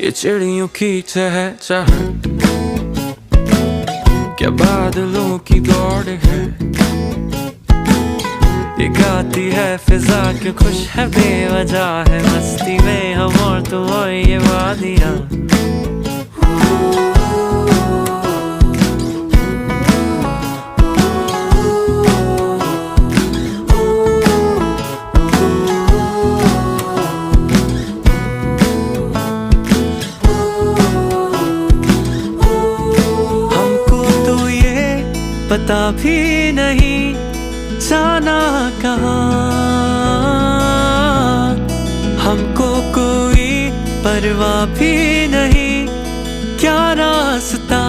ये चिड़ियों की चहचहाट, क्या बादलों की दौड़ है। ये गाती है फिजा क्यों खुश है बेवजह है, मस्ती में हम और तुम और ये वादियाँ। पता भी नहीं जाना कहाँ, हमको कोई परवाह भी नहीं क्या रास्ता।